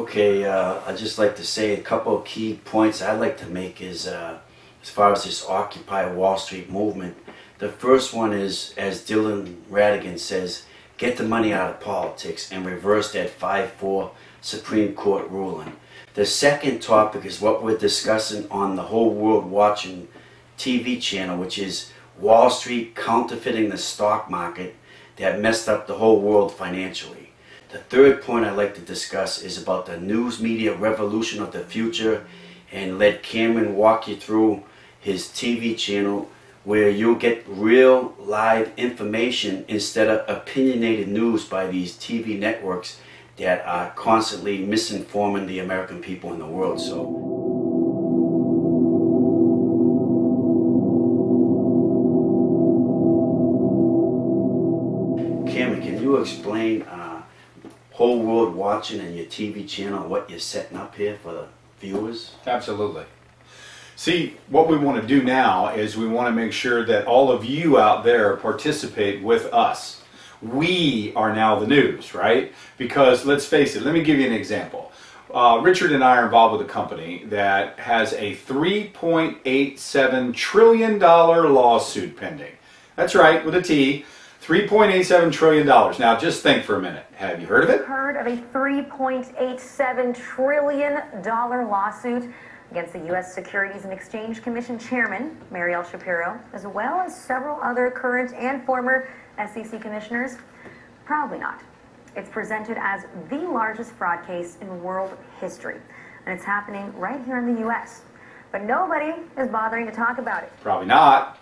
Okay, I'd just like to say a couple of key points I'd like to make is as far as this Occupy Wall Street movement. The first one is, as Dylan Radigan says, get the money out of politics and reverse that 5-4 Supreme Court ruling. The second topic is what we're discussing on the Whole World Watching TV channel, which is Wall Street counterfeiting the stock market that messed up the whole world financially. The third point I'd like to discuss is about the news media revolution of the future, and let Cameron walk you through his TV channel where you'll get real live information instead of opinionated news by these TV networks that are constantly misinforming the American people in the world. So Cameron, can you explain Whole World Watching and your TV channel, what you're setting up here for the viewers? Absolutely. See, what we want to do now is we want to make sure that all of you out there participate with us. We are now the news, right? Because let's face it, let me give you an example. Richard and I are involved with a company that has a $3.87 trillion lawsuit pending. That's right, with a T. $3.87 trillion. Now just think for a minute. Have you heard of it? Heard of a $3.87 trillion lawsuit against the U.S. Securities and Exchange Commission Chairman, Merrill, as well as several other current and former SEC commissioners? Probably not. It's presented as the largest fraud case in world history, and it's happening right here in the U.S. But nobody is bothering to talk about it. Probably not.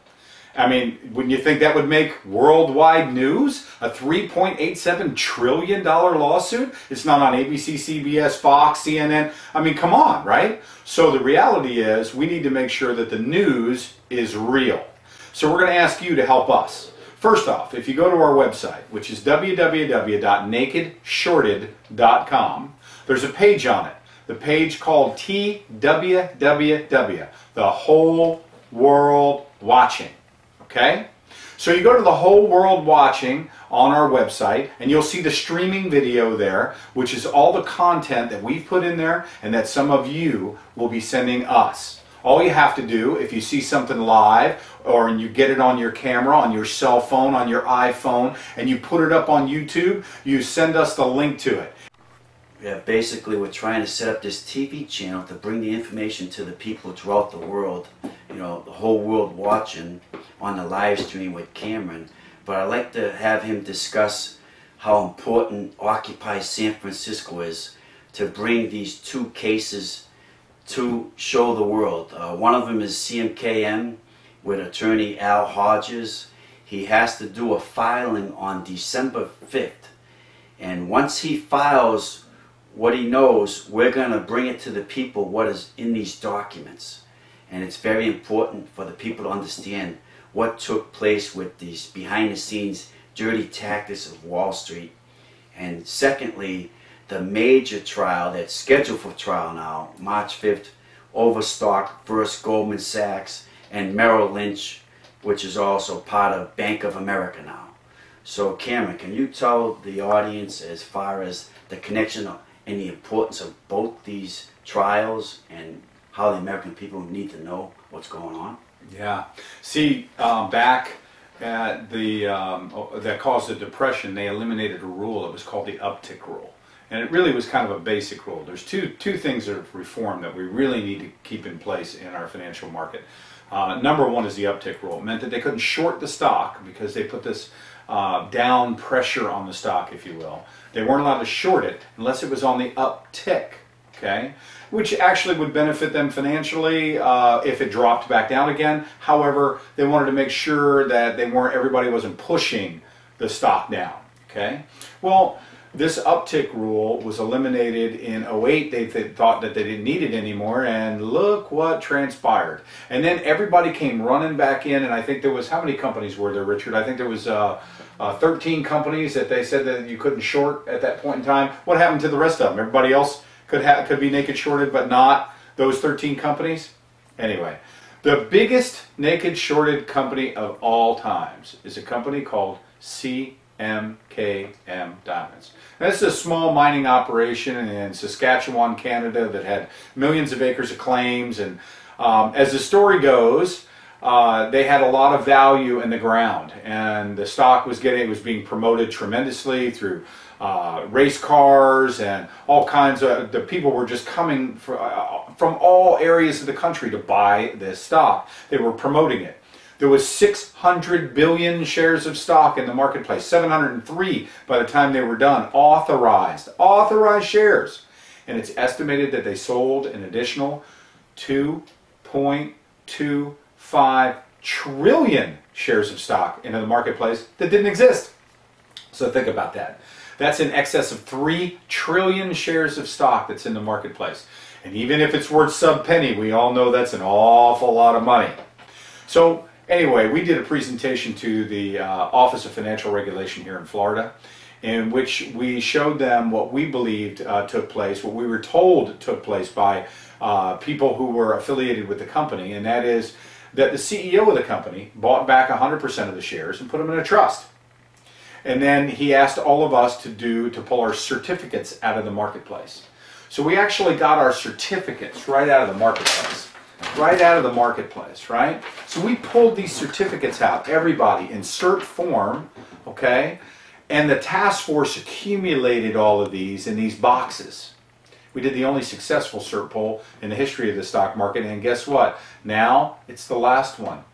I mean, wouldn't you think that would make worldwide news? A $3.87 trillion lawsuit? It's not on ABC, CBS, Fox, CNN. I mean, come on, right? So the reality is we need to make sure that the news is real. So we're going to ask you to help us. First off, if you go to our website, which is www.nakedshorted.com, there's a page on it. The page called TWWW, The Whole World Watching. Okay? So you go to The Whole World Watching on our website, and you'll see the streaming video there, which is all the content that we've put in there and that some of you will be sending us. All you have to do, if you see something live, or you get it on your camera, on your cell phone, on your iPhone, and you put it up on YouTube, you send us the link to it. Yeah, basically we're trying to set up this TV channel to bring the information to the people throughout the world, you know, the whole world watching on the live stream with Cameron. But I'd like to have him discuss how important Occupy San Francisco is to bring these two cases to show the world. One of them is CMKM with attorney Al Hodges. He has to do a filing on December 5th. And once he files what he knows, we're going to bring it to the people what is in these documents. And it's very important for the people to understand what took place with these behind the scenes dirty tactics of Wall Street. And secondly, the major trial that's scheduled for trial now, March 5th, Overstock versus Goldman Sachs and Merrill Lynch, which is also part of Bank of America now. So Cameron, can you tell the audience as far as the connection and the importance of both these trials and how the American people need to know what's going on? Yeah. See, back at the that caused the Depression, they eliminated a rule. It was called the uptick rule. And it really was kind of a basic rule. There's two things that have reformed that we really need to keep in place in our financial market. Number one is the uptick rule. It meant that they couldn't short the stock because they put this down pressure on the stock, if you will. They weren't allowed to short it unless it was on the uptick, okay? Which actually would benefit them financially if it dropped back down again. However, they wanted to make sure that everybody wasn't pushing the stock down, okay? Well, this uptick rule was eliminated in 08. They thought that they didn't need it anymore, and look what transpired. And then everybody came running back in, and I think there was, how many companies were there, Richard? I think there was 13 companies that they said that you couldn't short at that point in time. What happened to the rest of them? Everybody else could be naked shorted, but not those 13 companies? Anyway, the biggest naked shorted company of all times is a company called CME. CMKM Diamonds. Now, this is a small mining operation in Saskatchewan, Canada that had millions of acres of claims, and as the story goes, they had a lot of value in the ground, and the stock was being promoted tremendously through race cars and all kinds of, the people were just coming from all areas of the country to buy this stock. They were promoting it. There was 600 billion shares of stock in the marketplace, 703 by the time they were done, authorized shares. And it's estimated that they sold an additional 2.25 trillion shares of stock into the marketplace that didn't exist. So think about that. That's in excess of 3 trillion shares of stock that's in the marketplace. And even if it's worth sub-penny, we all know that's an awful lot of money. So anyway, we did a presentation to the Office of Financial Regulation here in Florida, in which we showed them what we believed took place, what we were told took place by people who were affiliated with the company, and that is that the CEO of the company bought back 100% of the shares and put them in a trust. And then he asked all of us to pull our certificates out of the marketplace. So we actually got our certificates right out of the marketplace. Right? So we pulled these certificates out, everybody, in cert form, okay? And the task force accumulated all of these in these boxes. We did the only successful cert pull in the history of the stock market, and guess what? Now it's the last one.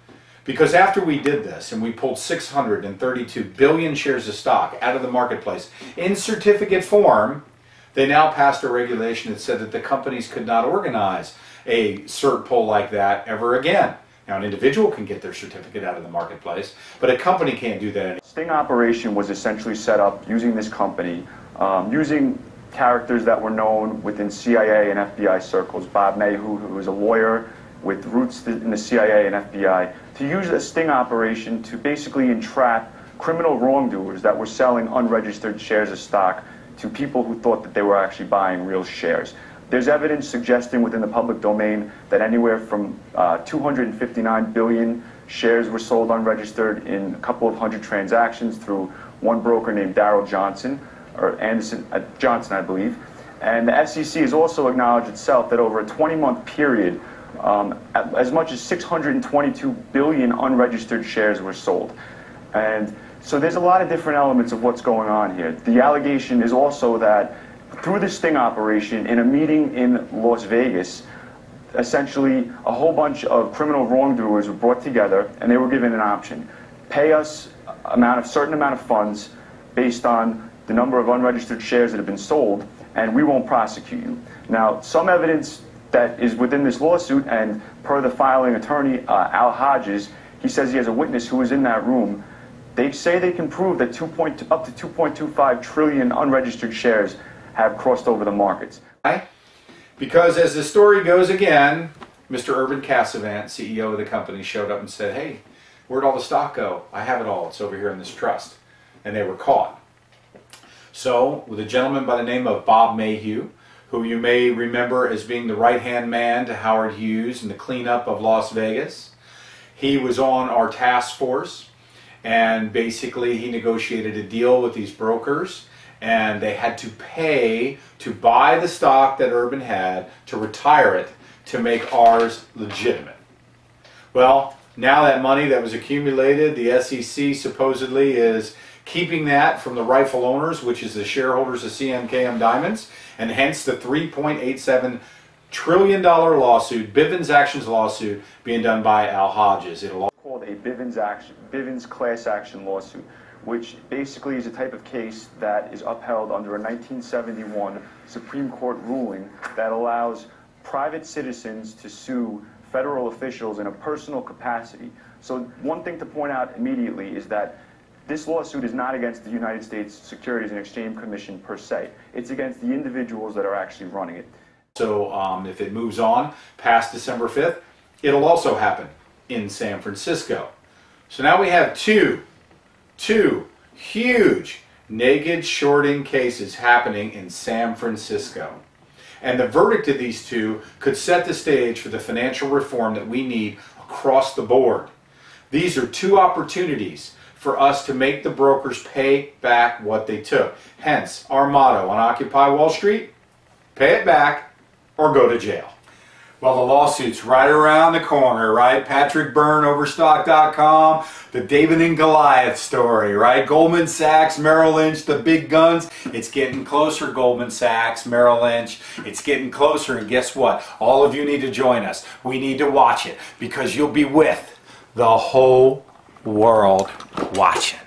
Because after we did this and we pulled 632 billion shares of stock out of the marketplace in certificate form, they now passed a regulation that said that the companies could not organize a cert pull like that ever again. Now, an individual can get their certificate out of the marketplace, but a company can't do that anymore. Sting operation was essentially set up using this company, using characters that were known within CIA and FBI circles. Bob Mayhew, who was a lawyer with roots in the CIA and FBI, to use a sting operation to basically entrap criminal wrongdoers that were selling unregistered shares of stock to people who thought that they were actually buying real shares. There's evidence suggesting within the public domain that anywhere from 259 billion shares were sold unregistered in a couple of hundred transactions through one broker named Darrell Johnson, or Johnson, I believe. And the SEC has also acknowledged itself that over a 20-month period, as much as 622 billion unregistered shares were sold. And so there's a lot of different elements of what's going on here. The allegation is also that through the sting operation, in a meeting in Las Vegas, essentially a whole bunch of criminal wrongdoers were brought together and they were given an option. Pay us a certain amount of funds based on the number of unregistered shares that have been sold, and we won't prosecute you. Now, some evidence that is within this lawsuit, and per the filing attorney, Al Hodges, he says he has a witness who was in that room. They say they can prove that up to 2.25 trillion unregistered shares have crossed over the markets. Because as the story goes again, Mr. Urban Cassavant, CEO of the company, showed up and said, hey, where'd all the stock go? I have it all. It's over here in this trust. And they were caught. So, with a gentleman by the name of Bob Mayhew, who you may remember as being the right-hand man to Howard Hughes in the cleanup of Las Vegas, he was on our task force, and basically he negotiated a deal with these brokers, and they had to pay to buy the stock that Urban had, to retire it, to make ours legitimate. Well, now that money that was accumulated, the SEC supposedly is keeping that from the rightful owners, which is the shareholders of CMKM Diamonds, and hence the $3.87 trillion lawsuit, Bivens Actions lawsuit, being done by Al Hodges. It'll called a Bivens class action lawsuit, which basically is a type of case that is upheld under a 1971 Supreme Court ruling that allows private citizens to sue federal officials in a personal capacity. So one thing to point out immediately is that this lawsuit is not against the United States Securities and Exchange Commission per se. It's against the individuals that are actually running it. So if it moves on past December 5th, it'll also happen in San Francisco. So now we have two huge naked shorting cases happening in San Francisco. And the verdict of these two could set the stage for the financial reform that we need across the board. These are two opportunities for us to make the brokers pay back what they took. Hence, our motto on Occupy Wall Street, pay it back or go to jail. Well, the lawsuit's right around the corner, right? Patrick Byrne, Overstock.com, the David and Goliath story, right? Goldman Sachs, Merrill Lynch, the big guns. It's getting closer, Goldman Sachs, Merrill Lynch. It's getting closer, and guess what? All of you need to join us. We need to watch it, because you'll be with the whole world watching.